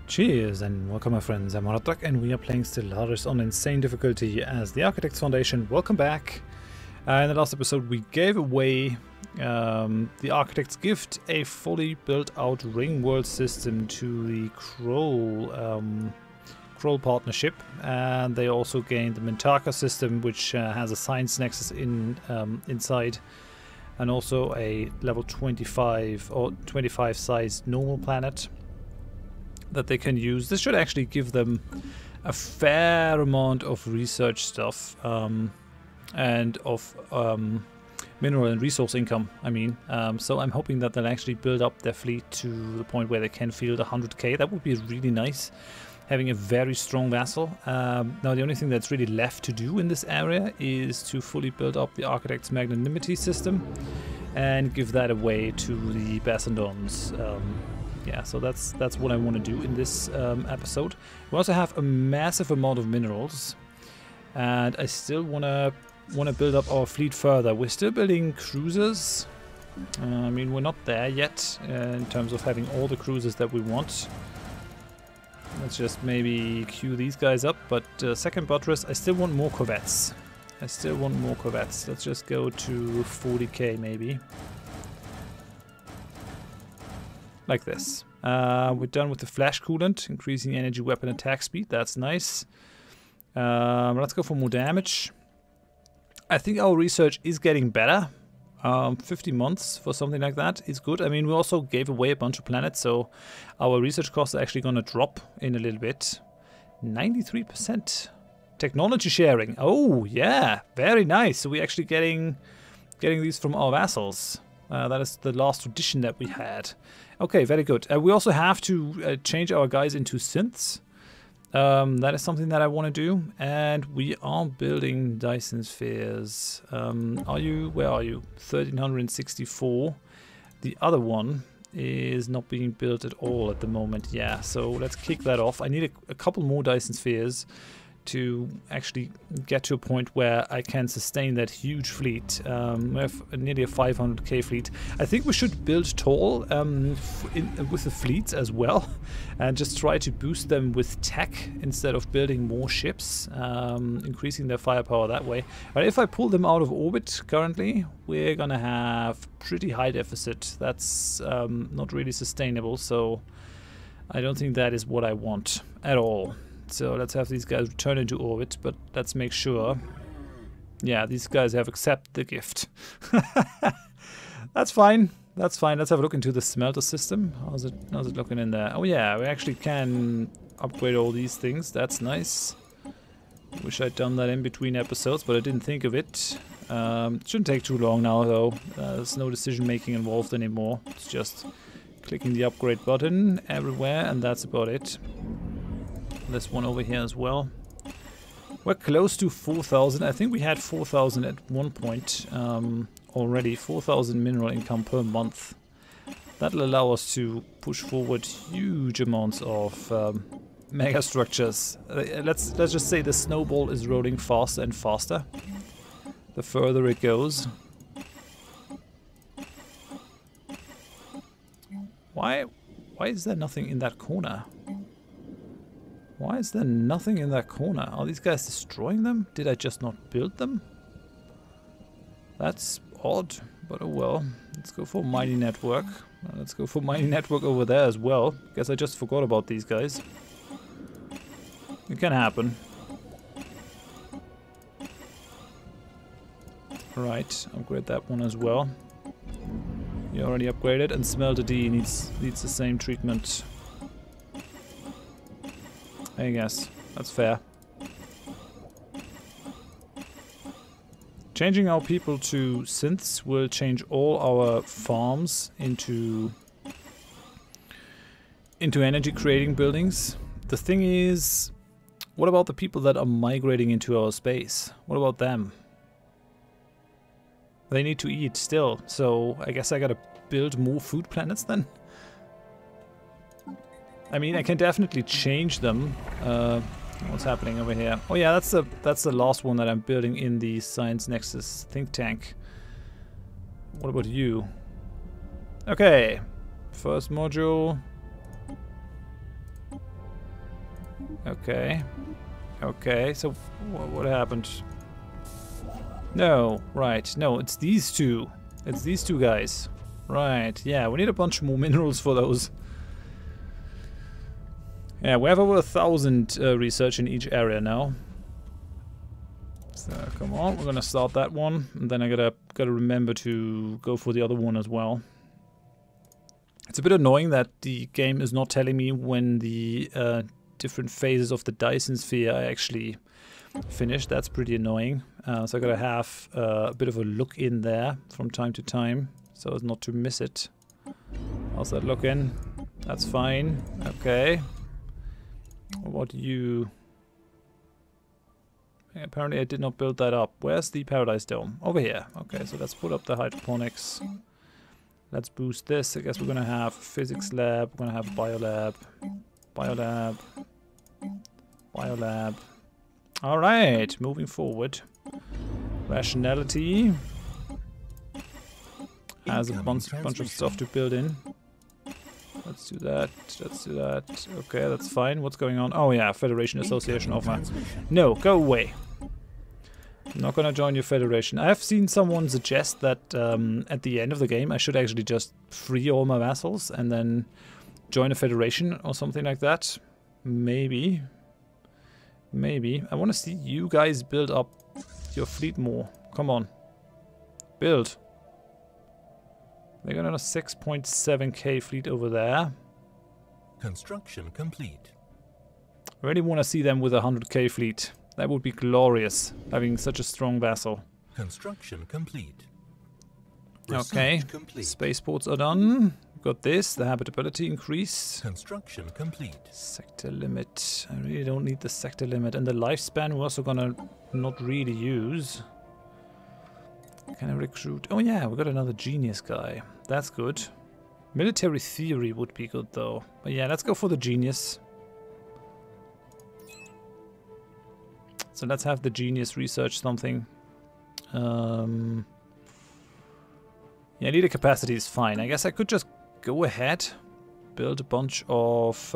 Cheers and welcome my friends, I'm Drak and we are playing Stellaris on insane difficulty as the Architects Foundation. Welcome back. In the last episode we gave away the Architects gift, a fully built out Ringworld system to the Kroll partnership, and they also gained the Mintaka system, which has a Science Nexus inside, and also a level 25 or 25 size normal planet that they can use. This should actually give them a fair amount of research stuff and of mineral and resource income, I mean. So I'm hoping that they'll actually build up their fleet to the point where they can field 100k. That would be really nice, having a very strong vassal. Now the only thing that's really left to do in this area is to fully build up the Architect's magnanimity system and give that away to the Basildons. Yeah, so that's what I want to do in this episode. We also have a massive amount of minerals, and I still want to build up our fleet further. We're still building cruisers. I mean, we're not there yet in terms of having all the cruisers that we want. Let's just maybe queue these guys up. But second buttress, I still want more corvettes. Let's just go to 40k maybe. Like this. We're done with the flash coolant, increasing energy weapon attack speed. That's nice. Let's go for more damage. I think our research is getting better. 50 months for something like that is good. I mean, we also gave away a bunch of planets, so our research costs are actually going to drop in a little bit. 93%. Technology sharing. Oh, yeah. Very nice. So we're actually getting these from our vassals. That is the last tradition that we had. Okay, very good. We also have to change our guys into synths. That is something that I want to do. And we are building Dyson Spheres. Where are you? 1364. The other one is not being built at all at the moment. Yeah, so let's kick that off. I need a couple more Dyson Spheres to actually get to a point where I can sustain that huge fleet. We have nearly a 500k fleet. I think we should build tall with the fleets as well, and just try to boost them with tech instead of building more ships, increasing their firepower that way. But if I pull them out of orbit currently, we're gonna have pretty high deficit. That's not really sustainable, so I don't think that is what I want at all. So let's have these guys return into orbit, but let's make sure. Yeah, these guys have accepted the gift. That's fine. That's fine. Let's have a look into the smelter system. How's it looking in there? Oh yeah, we actually can upgrade all these things. That's nice. Wish I'd done that in between episodes, but I didn't think of it. It shouldn't take too long now, though. There's no decision making involved anymore. It's just clicking the upgrade button everywhere, and that's about it. This one over here as well. We're close to 4,000. I think we had 4,000 at one point already. 4,000 mineral income per month. That'll allow us to push forward huge amounts of megastructures. Let's just say the snowball is rolling faster and faster the further it goes. Why is there nothing in that corner? Why is there nothing in that corner? Are these guys destroying them? Did I just not build them? That's odd, but oh well. Let's go for mining network. Let's go for mining network over there as well. Guess I just forgot about these guys. It can happen. Right, upgrade that one as well. You already upgraded, and Smelter D needs the same treatment. I guess that's fair. Changing our people to synths will change all our farms into energy creating buildings. The thing is, what about the people that are migrating into our space? What about them? They need to eat still, so I guess I gotta build more food planets then? I mean, I can definitely change them. What's happening over here? Oh yeah, that's the last one that I'm building in the Science Nexus think tank. What about you? Okay, first module. Okay. Okay, so what happened? No, right. No, it's these two. It's these two guys. Right, yeah, we need a bunch more minerals for those. Yeah, we have over 1,000 research in each area now. So come on, we're gonna start that one, and then I gotta remember to go for the other one as well. It's a bit annoying that the game is not telling me when the different phases of the Dyson Sphere are actually finished. That's pretty annoying. So I gotta have a bit of a look in there from time to time, so as not to miss it. How's that looking? That's fine. Okay. What about you? Apparently I did not build that up. Where's the Paradise Dome? Over here. Okay, so let's put up the hydroponics. Let's boost this. I guess we're gonna have physics lab, we're gonna have biolab, biolab, biolab. Alright, moving forward. Rationality has a bunch of stuff to build in. Let's do that, let's do that. Okay, that's fine. What's going on? Oh yeah, Federation Association offer. No, go away. I'm not gonna join your federation. I have seen someone suggest that at the end of the game I should actually just free all my vassals and then join a federation or something like that. Maybe. Maybe. I want to see you guys build up your fleet more. Come on. Build. They got a 6.7k fleet over there. Construction complete. I really want to see them with a 100k fleet. That would be glorious, having such a strong vassal. Construction complete. Okay, spaceports are done. Got this, the habitability increase. Construction complete. Sector limit. I really don't need the sector limit. And the lifespan we're also gonna not really use. Can I recruit? Oh yeah, we got another genius guy. That's good. Military theory would be good though. But yeah, let's go for the genius. So let's have the genius research something. Yeah, leader capacity is fine. I guess I could just go ahead, build a bunch of...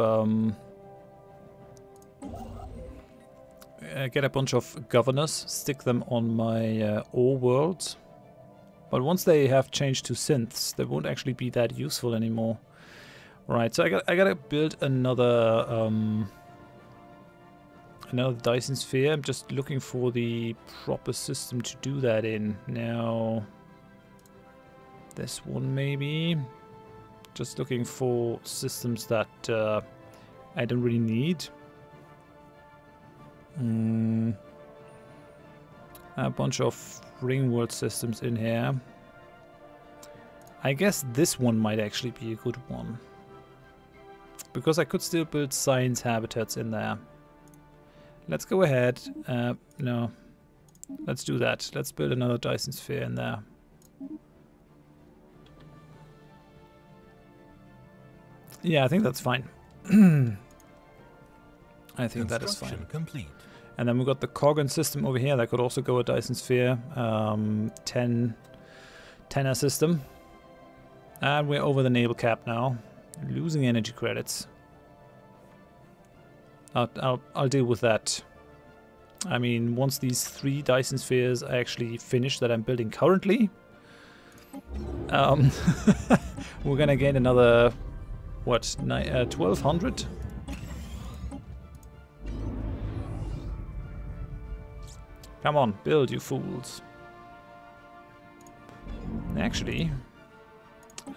get a bunch of governors, stick them on my ore worlds. But once they have changed to synths, they won't actually be that useful anymore. Right, so I gotta build another Dyson Sphere. I'm just looking for the proper system to do that in. Now, this one maybe. Just looking for systems that I don't really need. A bunch of Ringworld systems in here. I guess this one might actually be a good one. Because I could still build science habitats in there. Let's go ahead. No. Let's do that. Let's build another Dyson Sphere in there. Yeah, I think that's fine. I think that is fine. Complete. And then we've got the Coggin system over here. That could also go a Dyson Sphere. 10er system. And we're over the naval cap now. Losing energy credits. I'll deal with that. I mean, once these 3 Dyson Spheres are actually finished that I'm building currently, we're gonna gain another, what, 1200? Come on, build, you fools. Actually,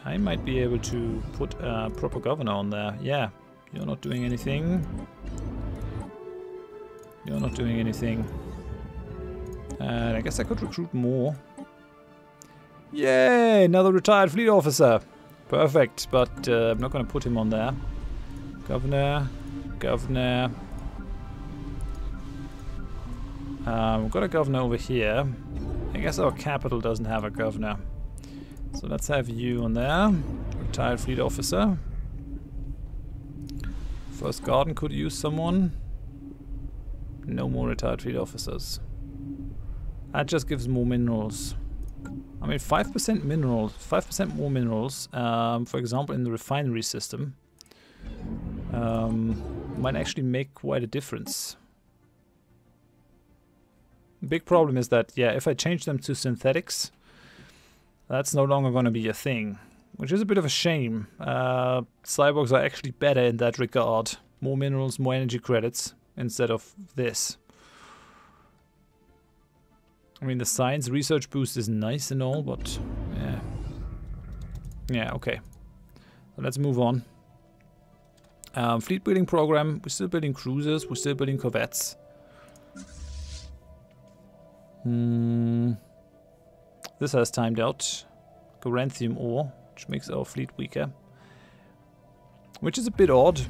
I might be able to put a proper governor on there. Yeah, you're not doing anything. You're not doing anything. And I guess I could recruit more. Yay! Another retired fleet officer. Perfect, but I'm not going to put him on there. Governor. Governor. We've got a governor over here. I guess our capital doesn't have a governor. So let's have you on there. Retired fleet officer. First garden could use someone. No more retired fleet officers. That just gives more minerals. I mean, 5% minerals, 5% more minerals, for example, in the refinery system. might actually make quite a difference. Big problem is that, yeah, if I change them to synthetics, that's no longer going to be a thing, which is a bit of a shame. Cyborgs are actually better in that regard. More minerals, more energy credits, instead of this. I mean, the science research boost is nice and all, but yeah. Yeah, okay. So let's move on. Fleet building program. We're still building cruisers. We're still building corvettes. This has timed out. Corinthium ore, which makes our fleet weaker. Which is a bit odd.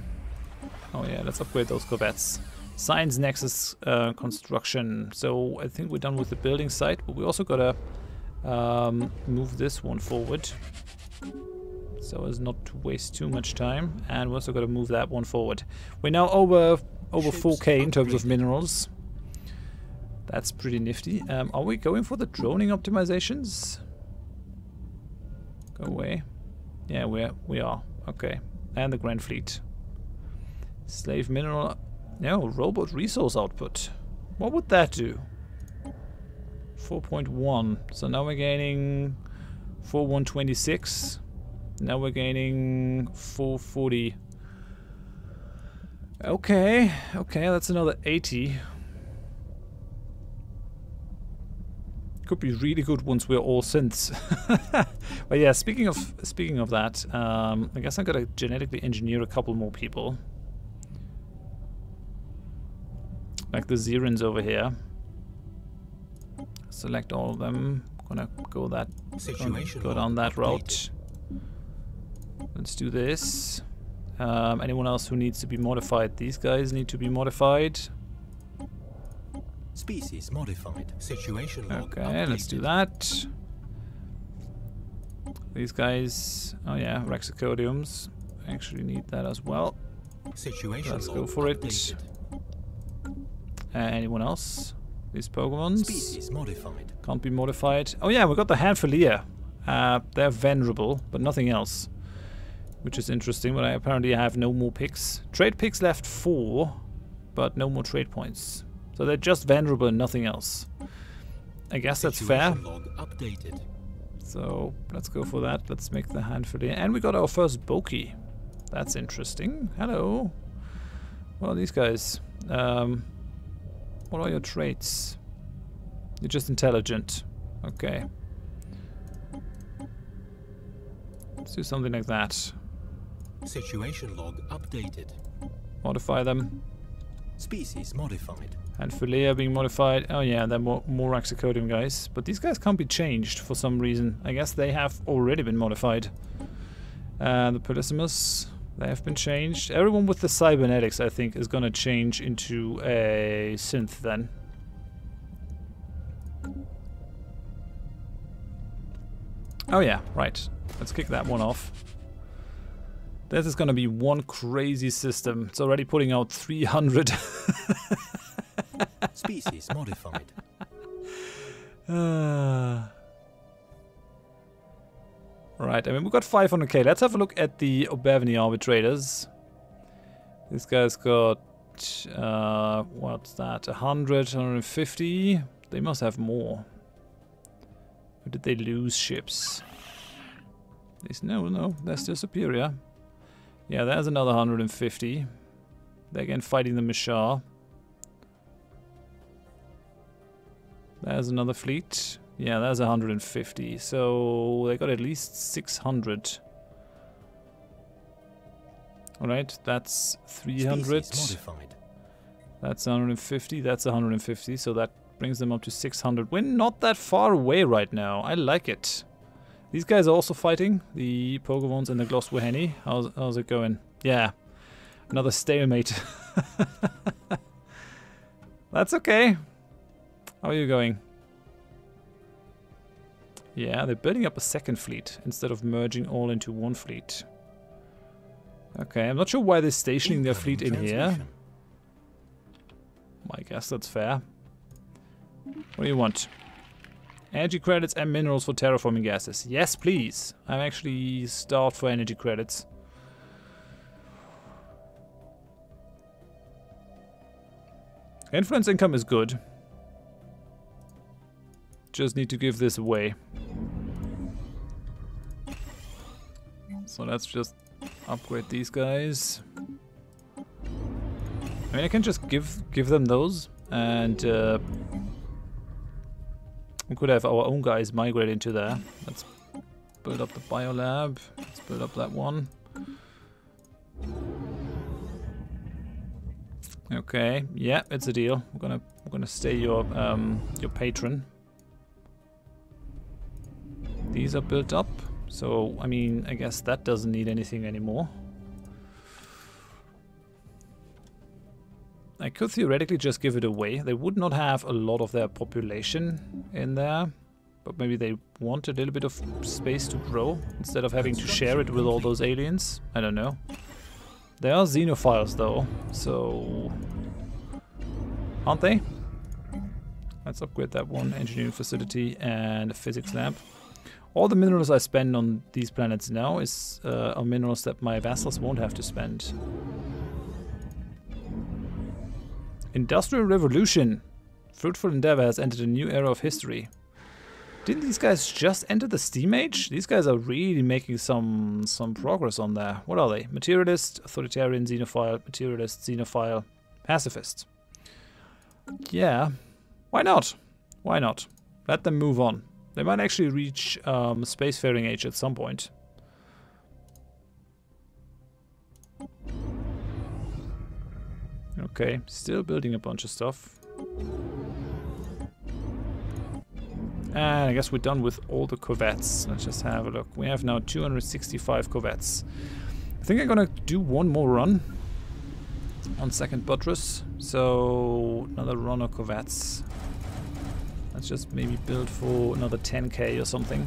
Oh yeah, let's upgrade those corvettes. Science Nexus construction. So I think we're done with the building site, but we also gotta move this one forward, so as not to waste too much time. And we also gotta move that one forward. We're now over 4K in terms of minerals. That's pretty nifty. Are we going for the droning optimizations? Go away. Yeah, we are. Okay. And the Grand Fleet. Slave mineral. No, robot resource output. What would that do? 4.1. So now we're gaining 4126. Now we're gaining 440. Okay, okay, that's another 80. Could be really good once we're all synths. But yeah, speaking of that, I guess I'm gonna genetically engineer a couple more people. Like the Zerins over here. Select all of them. Gonna go go down that route. Let's do this. Anyone else who needs to be modified? These guys need to be modified. Species modified. Situation log Okay, updated. let's do that. These guys, oh yeah, Rexicodiums. Actually need that as well. Situation Let's log go for it. updated. Anyone else? These Pokemons? Species modified. Can't be modified. Oh yeah, we got the Handfolier. They're venerable, but nothing else. Which is interesting, but I apparently have no more picks. Trade picks left 4, but no more trade points. So they're just venerable and nothing else. I guess that's fair. Situation log updated. So let's go for that. Let's make the Handfolier. And we got our first Boki. That's interesting. Hello. What are these guys? What are your traits? You're just intelligent. Okay. Let's do something like that. Situation log updated. Modify them. Species modified. Handfolier being modified. Oh yeah, they're more Raxicodium guys. But these guys can't be changed for some reason. I guess they have already been modified. The Polysimus, they have been changed. Everyone with the cybernetics, I think, is gonna change into a synth then. Oh yeah, right. Let's kick that one off. This is gonna be one crazy system. It's already putting out 300. Species modified. Right, I mean, we've got 500k. Let's have a look at the Obervany arbitrators. This guy's got, what's that, 100, 150? They must have more. Or did they lose ships? No, they're still superior. Yeah, there's another 150. They're again fighting the Mishar. There's another fleet. Yeah, there's 150. So they got at least 600. Alright, that's 300. Modified. That's 150. That's 150. So that brings them up to 600. We're not that far away right now. I like it. These guys are also fighting. The Pokemons and the Gloswaheni. How's it going? Yeah. Another stalemate. That's okay. How are you going? Yeah, they're building up a second fleet instead of merging all into one fleet. Okay, I'm not sure why they're stationing their fleet in here. I guess that's fair. What do you want? Energy credits and minerals for terraforming gases. Yes, please. I'm actually starved for energy credits. Influence income is good. Just need to give this away. So let's just upgrade these guys. I mean, I can just give them those, and we could have our own guys migrate into there. Let's build up the biolab. Let's build up that one. Okay, yeah, it's a deal. We're gonna stay your patron. These are built up, so I mean, I guess that doesn't need anything anymore. I could theoretically just give it away. They would not have a lot of their population in there, but maybe they want a little bit of space to grow instead of having to share it with all those aliens. I don't know. They are xenophiles though, so aren't they? Let's upgrade that one engineering facility and a physics lab. All the minerals I spend on these planets now are minerals that my vassals won't have to spend. Industrial Revolution. Fruitful endeavor has entered a new era of history. Didn't these guys just enter the Steam Age? These guys are really making some progress on there. What are they? Materialist, authoritarian, xenophile, materialist, xenophile, pacifist. Yeah, why not? Why not? Let them move on. They might actually reach spacefaring age at some point. Okay, still building a bunch of stuff. And I guess we're done with all the corvettes. Let's just have a look. We have now 265 corvettes. I think I'm gonna do one more run on second buttress. So another run of corvettes. Let's just maybe build for another 10k or something.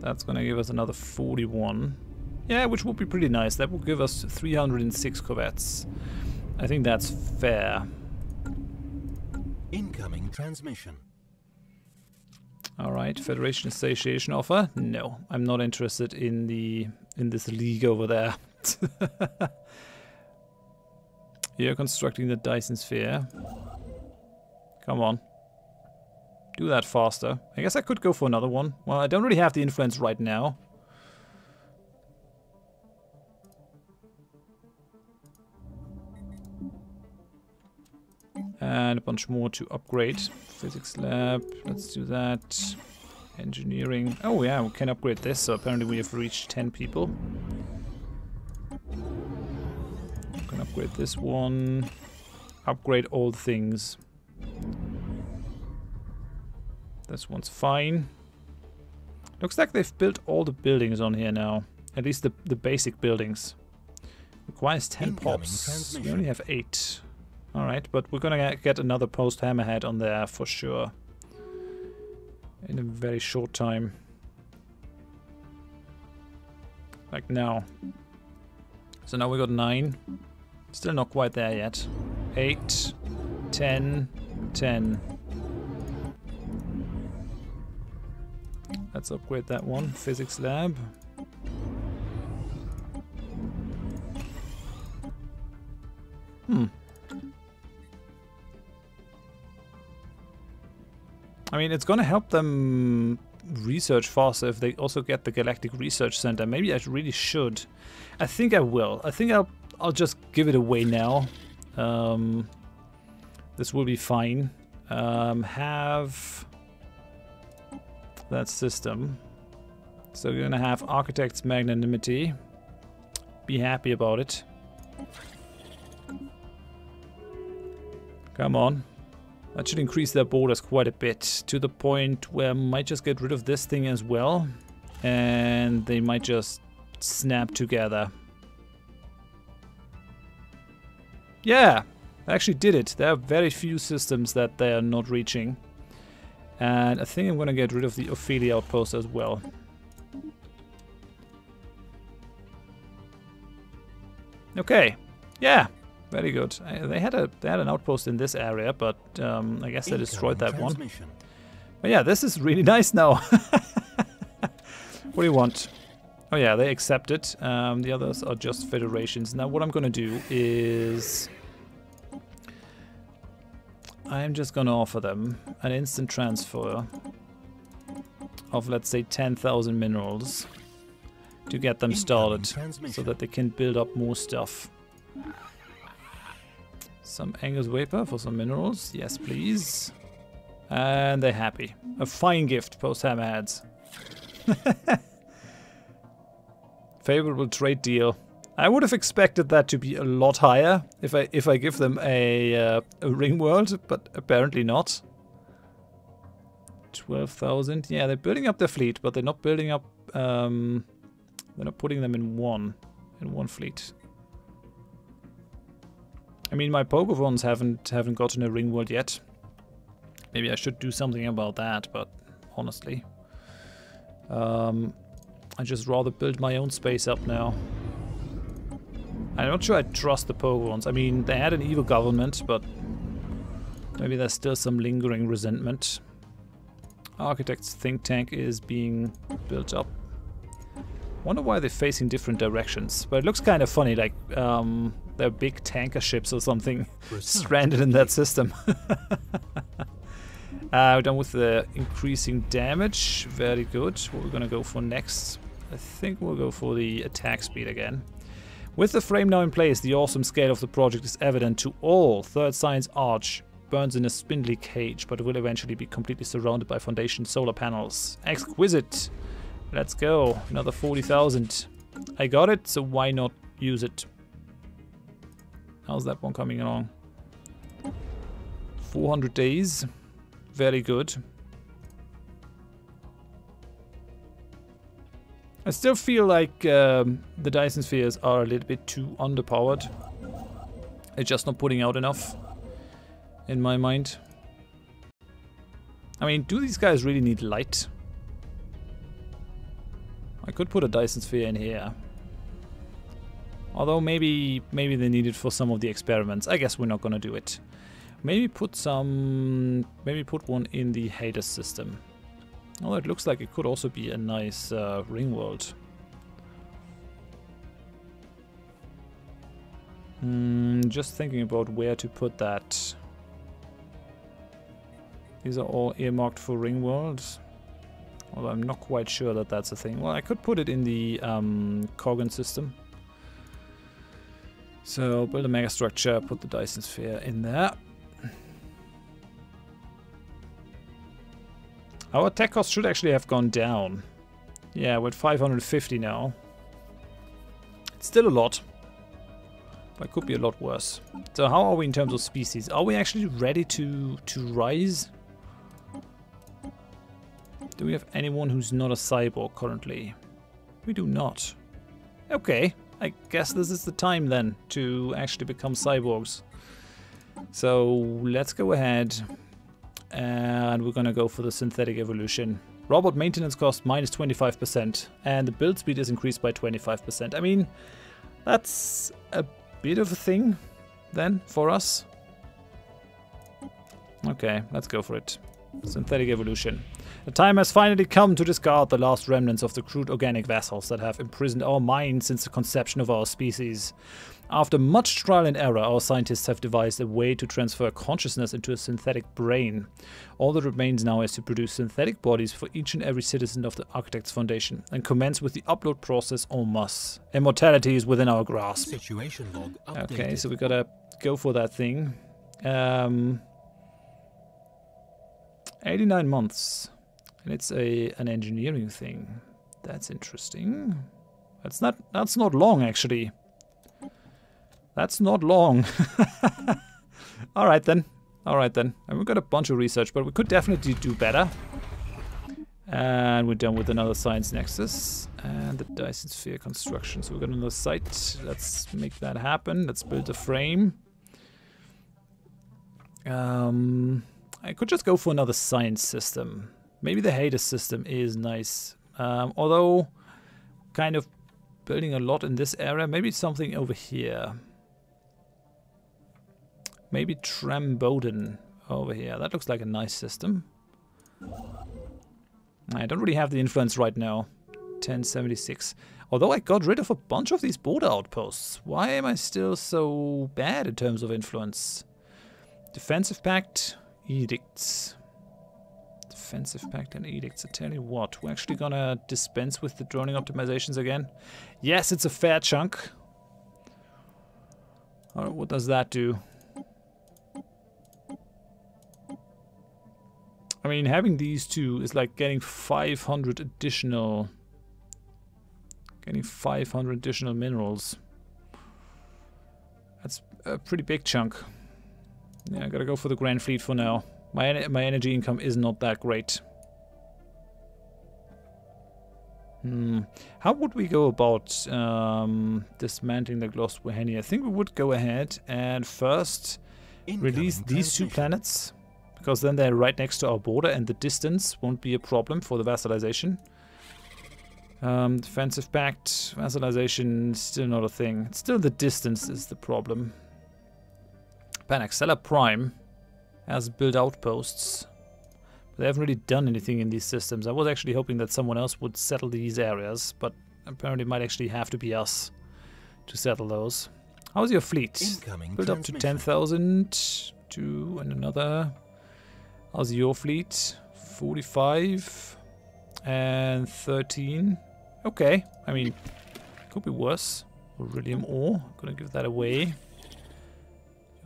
That's gonna give us another 41. Yeah, which would be pretty nice. That would give us 306 corvettes. I think that's fair. Incoming transmission. Alright, Federation Association offer? No, I'm not interested in this league over there. You're constructing the Dyson Sphere. Come on. Do that faster. I guess I could go for another one. Well, I don't really have the influence right now. And a bunch more to upgrade. Physics lab, let's do that. Engineering. Oh yeah, we can upgrade this, so apparently we have reached 10 people. We can upgrade this one. Upgrade all things. This one's fine. Looks like they've built all the buildings on here now. At least the basic buildings. Requires 10 pops. We only have 8. Alright, but we're gonna get another post hammerhead on there for sure. In a very short time. Like now. So now we got 9. Still not quite there yet. 8, 10, 10. Let's upgrade that one. Physics lab. I mean, it's gonna help them research faster if they also get the Galactic Research Center. Maybe I really should. I think I will. I think I'll just give it away now. This will be fine. Have that system. So we're gonna have Architect's Magnanimity. Be happy about it. Come on. That should increase their borders quite a bit, to the point where I might just get rid of this thing as well, and they might just snap together. Yeah, I actually did it. There are very few systems that they are not reaching. And I think I'm gonna get rid of the Ophelia outpost as well. Okay, yeah. Very good. They had an outpost in this area, but I guess they destroyed that one. But yeah, this is really nice now. What do you want? Oh yeah, they accept it. The others are just federations. Now what I'm gonna do is I'm just gonna offer them an instant transfer of, let's say, 10,000 minerals to get them started so that they can build up more stuff. Some Angus Vapor for some minerals. Yes, please. And they're happy. A fine gift, post hammerheads. Favorable trade deal. I would have expected that to be a lot higher if I give them a Ringworld, but apparently not. 12,000. Yeah, they're building up their fleet, but they're not building up. They're not putting them in one fleet. I mean, my Pokemons haven't gotten a Ringworld yet. Maybe I should do something about that, but honestly, I just rather build my own space up now. I'm not sure I trust the Pokemons. I mean, they had an evil government, but maybe there's still some lingering resentment. Architect's think tank is being built up. Wonder why they're facing different directions. But it looks kind of funny, like they're big tanker ships or something stranded in that system. We're done with the increasing damage. Very good. What we're gonna go for next? I think we'll go for the attack speed again. With the frame now in place, the awesome scale of the project is evident to all. Third Science Arch burns in a spindly cage, but it will eventually be completely surrounded by Foundation solar panels. Exquisite! Let's go. Another 40,000. I got it, so why not use it? How's that one coming along? 400 days. Very good. I still feel like the Dyson Spheres are a little bit too underpowered. They're just not putting out enough, in my mind. I mean, do these guys really need light? I could put a Dyson Sphere in here. Although maybe they need it for some of the experiments. I guess we're not gonna do it. Maybe put one in the Hades system. Oh, it looks like it could also be a nice Ringworld. Just thinking about where to put that. These are all earmarked for Ringworld. Although I'm not quite sure that that's a thing. Well, I could put it in the Coggan system. So build a megastructure, put the Dyson Sphere in there. Our attack cost should actually have gone down. Yeah, we're at 550 now. It's still a lot. But it could be a lot worse. So how are we in terms of species? Are we actually ready to rise? Do we have anyone who's not a cyborg currently? We do not. Okay, I guess this is the time then to actually become cyborgs. So let's go ahead and we're gonna go for the synthetic evolution. Robot maintenance cost minus 25% and the build speed is increased by 25%. I mean, that's a bit of a thing then for us. Okay, let's go for it. Synthetic evolution. The time has finally come to discard the last remnants of the crude organic vessels that have imprisoned our minds since the conception of our species. After much trial and error, our scientists have devised a way to transfer consciousness into a synthetic brain. All that remains now is to produce synthetic bodies for each and every citizen of the Architects Foundation and commence with the upload process en masse. Immortality is within our grasp. Situation log updated. Okay, so we gotta go for that thing. 89 months. And it's an engineering thing. That's interesting. That's not long actually. That's not long. Alright then. Alright then. And we've got a bunch of research, but we could definitely do better. And we're done with another Science Nexus. And the Dyson Sphere construction. So we've got another site. Let's make that happen. Let's build a frame. I could just go for another science system. Maybe the Hades system is nice. Although, kind of building a lot in this area. Maybe something over here. Maybe Tramboden over here. That looks like a nice system. I don't really have the influence right now 1076. Although I got rid of a bunch of these border outposts. Why am I still so bad in terms of influence? Defensive Pact, Edicts. Defensive Pact and Edicts. I tell you what, we're actually gonna dispense with the droning optimizations again. Yes, it's a fair chunk. What does that do? I mean, having these two is like getting 500 additional... Getting 500 additional minerals. That's a pretty big chunk. Yeah, I gotta go for the Grand Fleet for now. My energy income is not that great. How would we go about dismantling the Glost Waheni? I think we would go ahead and first release these two planets, because then they're right next to our border and the distance won't be a problem for the vassalization. Defensive Pact, vassalization, still not a thing. It's still the distance is the problem. Panaxella Prime has built outposts. But they haven't really done anything in these systems. I was actually hoping that someone else would settle these areas, but apparently it might actually have to be us to settle those. How's your fleet? Built up to 10,000. Two and another. How's your fleet? 45 and 13. Okay, I mean, could be worse. Beryllium ore, gonna give that away.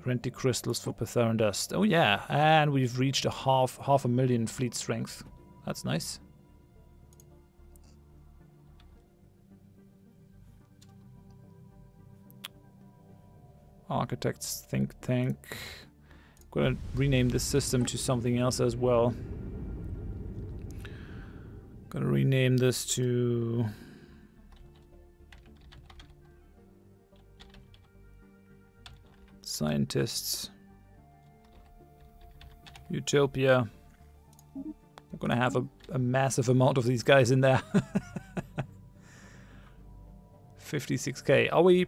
Renty crystals for Patharan dust. Oh yeah, and we've reached half a million fleet strength. That's nice. Architects think tank. I'm gonna rename this system to something else as well. Gonna rename this to Scientists Utopia. We're gonna have a massive amount of these guys in there. 56k. Are we...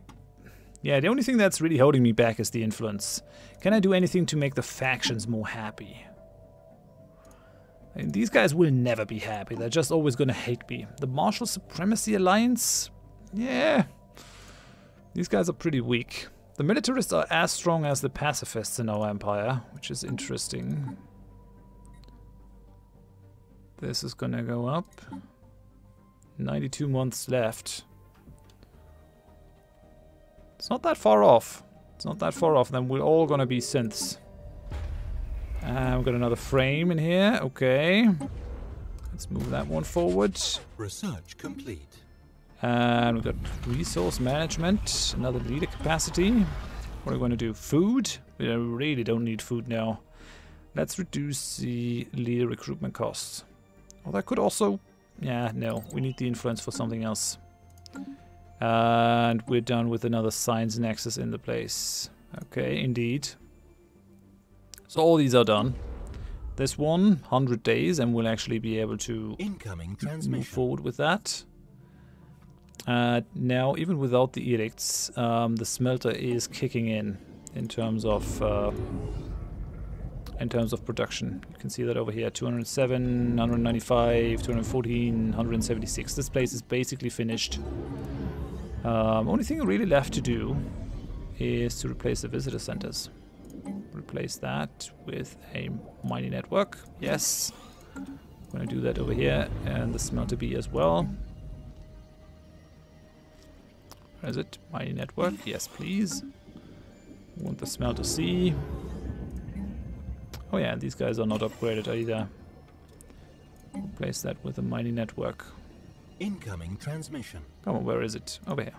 Yeah, the only thing that's really holding me back is the influence. Can I do anything to make the factions more happy? I mean, these guys will never be happy. They're just always gonna hate me. The Martial Supremacy Alliance? Yeah. These guys are pretty weak. The militarists are as strong as the pacifists in our empire, which is interesting. This is gonna go up. 92 months left. It's not that far off. It's not that far off. Then we're all gonna be synths. We've got another frame in here. Okay. Let's move that one forward. Research complete. And we've got resource management, another leader capacity. What are we going to do? Food? We really don't need food now. Let's reduce the leader recruitment costs. Oh, that could also... Yeah, no. We need the influence for something else. And we're done with another Science Nexus in the place. Okay, indeed. So all these are done. This one, 100 days, and we'll actually be able to move forward with that. Now, even without the edicts, the smelter is kicking in terms of production. You can see that over here: 207, 195, 214, 176. This place is basically finished. Only thing really left to do is to replace the visitor centers. Replace that with a mining network. Yes, I'm gonna do that over here, and the smelter B as well. Where is it? Mining network. Yes, please. We want the smelter C. Oh yeah, these guys are not upgraded either. Replace that with a mining network. Incoming transmission. Come on, where is it? Over here.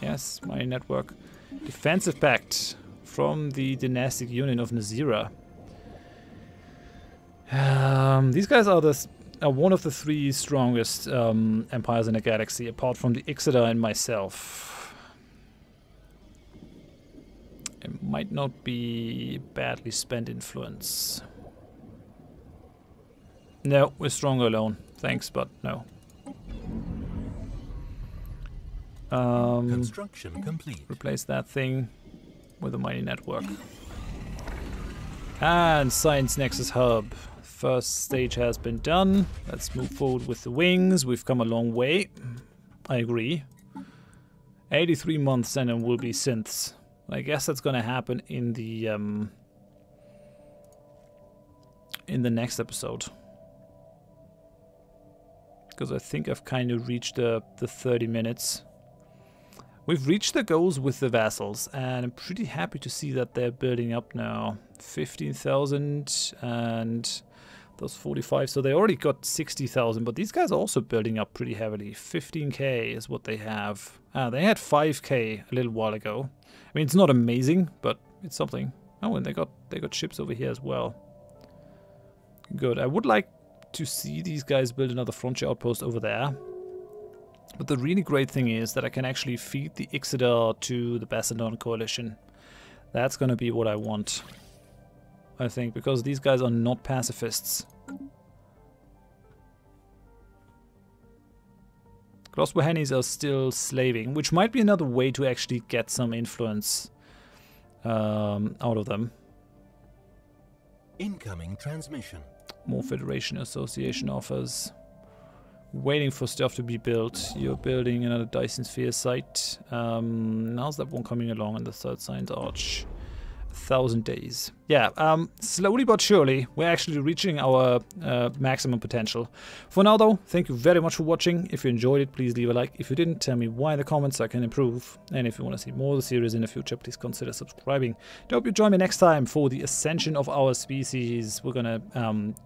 Yes, mining network. Defensive Pact from the dynastic union of Nazira. These guys are one of the three strongest empires in the galaxy, apart from the Ixoda and myself. It might not be badly spent influence. No, we're stronger alone. Thanks, but no. Construction complete. Replace that thing with a mining network. And Science Nexus Hub. First stage has been done. Let's move forward with the wings. We've come a long way. I agree. 83 months and it will be synths. I guess that's gonna happen in the next episode. Because I think I've kind of reached the 30 minutes. We've reached the goals with the vessels, and I'm pretty happy to see that they're building up now. 15,000 and those 45, so they already got 60,000, but these guys are also building up pretty heavily. 15k is what they have. They had 5k a little while ago. I mean, it's not amazing, but it's something. Oh, and they got ships over here as well. Good. I would like to see these guys build another frontier outpost over there. But the really great thing is that I can actually feed the Ixodar to the Basildon coalition. That's gonna be what I want, I think, because these guys are not pacifists. Gloswahanis are still slaving, which might be another way to actually get some influence out of them. Incoming transmission. More Federation Association offers. Waiting for stuff to be built. You're building another Dyson Spheres site. How's that one coming along in the third Science Arch? 1,000 days. Yeah, slowly but surely, we're actually reaching our maximum potential. For now, though, thank you very much for watching. If you enjoyed it, please leave a like. If you didn't, tell me why in the comments so I can improve. And if you want to see more of the series in the future, please consider subscribing. I hope you join me next time for the ascension of our species. We're gonna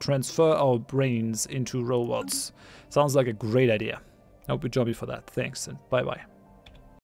transfer our brains into robots. Sounds like a great idea. I hope you join me for that. Thanks, and bye-bye.